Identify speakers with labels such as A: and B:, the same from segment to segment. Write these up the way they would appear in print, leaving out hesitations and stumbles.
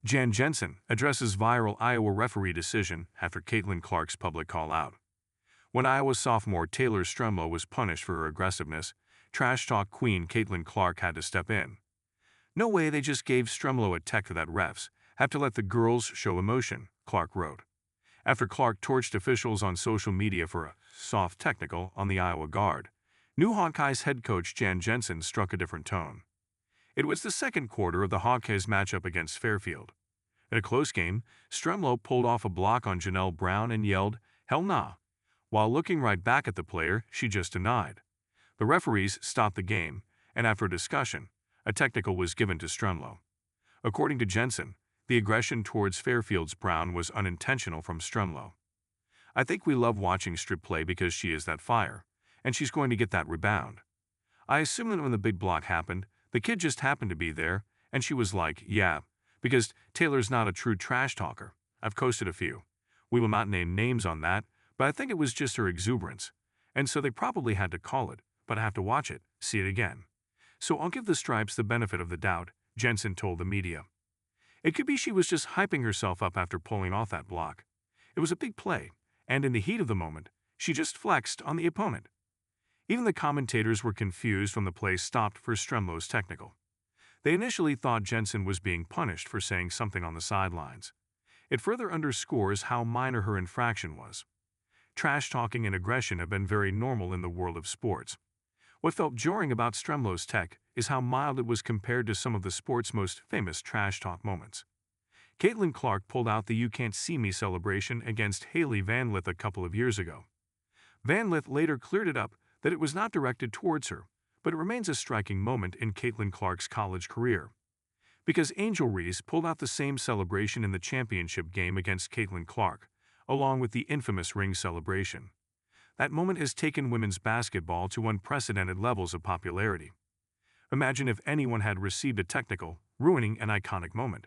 A: Jensen addresses viral Iowa referee decision after Caitlin Clark's public call-out. When Iowa sophomore Taylor Stremlo was punished for her aggressiveness, trash talk queen Caitlin Clark had to step in. "No way they just gave Stremlo a tech for that, refs have to let the girls show emotion," Clark wrote. After Clark torched officials on social media for a soft technical on the Iowa guard, new Hawkeyes head coach Jensen struck a different tone. It was the second quarter of the Hawkeyes matchup against Fairfield. In a close game, Stremlo pulled off a block on Janelle Brown and yelled, "Hell nah," while looking right back at the player she just denied. The referees stopped the game, and after a discussion, a technical was given to Stremlo. According to Jensen, the aggression towards Fairfield's Brown was unintentional from Stremlo. "I think we love watching Strip play because she is that fire, and she's going to get that rebound. I assume that when the big block happened, the kid just happened to be there, and she was like, yeah, because Taylor's not a true trash talker. I've coasted a few. We will not name names on that, but I think it was just her exuberance. And so they probably had to call it, but I have to watch it, see it again. So I'll give the Stripes the benefit of the doubt," Jensen told the media. "It could be she was just hyping herself up after pulling off that block. It was a big play, and in the heat of the moment, she just flexed on the opponent." Even the commentators were confused when the play stopped for Stremlo's technical. They initially thought Jensen was being punished for saying something on the sidelines. It further underscores how minor her infraction was. Trash talking and aggression have been very normal in the world of sports. What felt jarring about Stremlo's tech is how mild it was compared to some of the sport's most famous trash talk moments. Caitlin Clark pulled out the "You Can't See Me" celebration against Hailey Van Lith a couple of years ago. Van Lith later cleared it up that it was not directed towards her, but it remains a striking moment in Caitlin Clark's college career. Because Angel Reese pulled out the same celebration in the championship game against Caitlin Clark, along with the infamous ring celebration. That moment has taken women's basketball to unprecedented levels of popularity. Imagine if anyone had received a technical, ruining an iconic moment.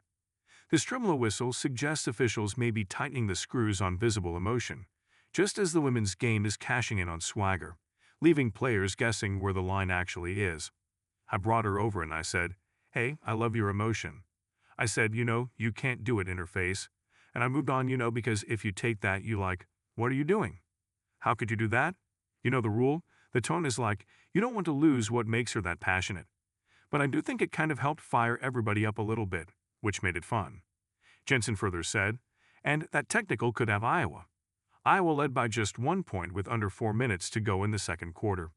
A: The Stremlo whistle suggests officials may be tightening the screws on visible emotion, just as the women's game is cashing in on swagger, leaving players guessing where the line actually is. "I brought her over and I said, 'Hey, I love your emotion.' I said, 'You can't do it,' in her face. And I moved on, because if you take that, you like, 'What are you doing? How could you do that?' You know the rule? The tone is like, you don't want to lose what makes her that passionate. But I do think it kind of helped fire everybody up a little bit, which made it fun." Jensen further said, "And that technical could have Iowa. Iowa led by just 1 point with under 4 minutes to go in the second quarter.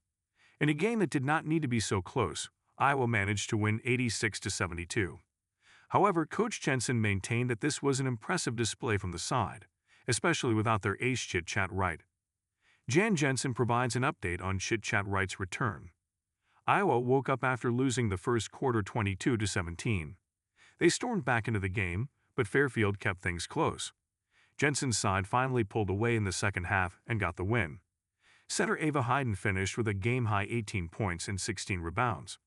A: In a game that did not need to be so close, Iowa managed to win 86-72. However, Coach Jensen maintained that this was an impressive display from the side, especially without their ace Chit Chat Wright. Jensen provides an update on Chit Chat Wright's return. Iowa woke up after losing the first quarter 22-17. They stormed back into the game, but Fairfield kept things close. Jensen's side finally pulled away in the second half and got the win. Center Ava Hayden finished with a game-high 18 points and 16 rebounds.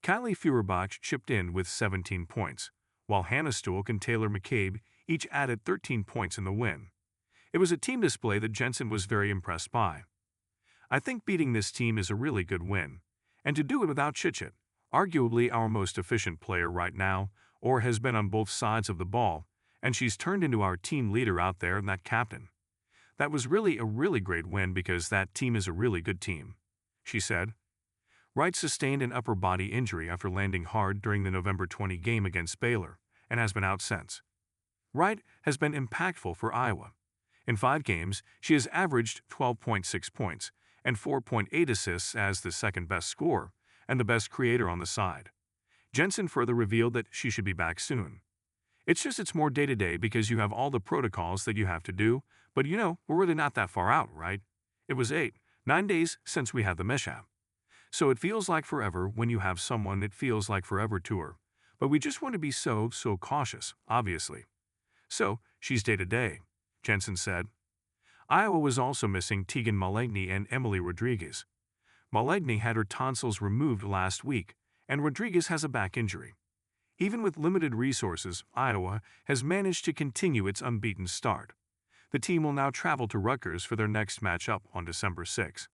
A: Kylie Feuerbach chipped in with 17 points, while Hannah Stuhlk and Taylor McCabe each added 13 points in the win. It was a team display that Jensen was very impressed by. "I think beating this team is a really good win, and to do it without Chit, arguably our most efficient player right now, or has been on both sides of the ball, and she's turned into our team leader out there and that captain. That was really a really great win because that team is a really good team," she said. Wright sustained an upper body injury after landing hard during the November 20 game against Baylor and has been out since. Wright has been impactful for Iowa. In 5 games, she has averaged 12.6 points and 4.8 assists as the second-best scorer and the best creator on the side. Jensen further revealed that she should be back soon. It's more day-to-day because you have all the protocols that you have to do, but we're really not that far out, right? It was 8-9 days since we had the mishap. So it feels like forever when you have someone it feels like forever to her. But we just want to be so cautious, obviously. So, she's day-to-day," Jensen said. Iowa was also missing Tegan Malegny and Emily Rodriguez. Malegny had her tonsils removed last week, and Rodriguez has a back injury. Even with limited resources, Iowa has managed to continue its unbeaten start. The team will now travel to Rutgers for their next matchup on December 6.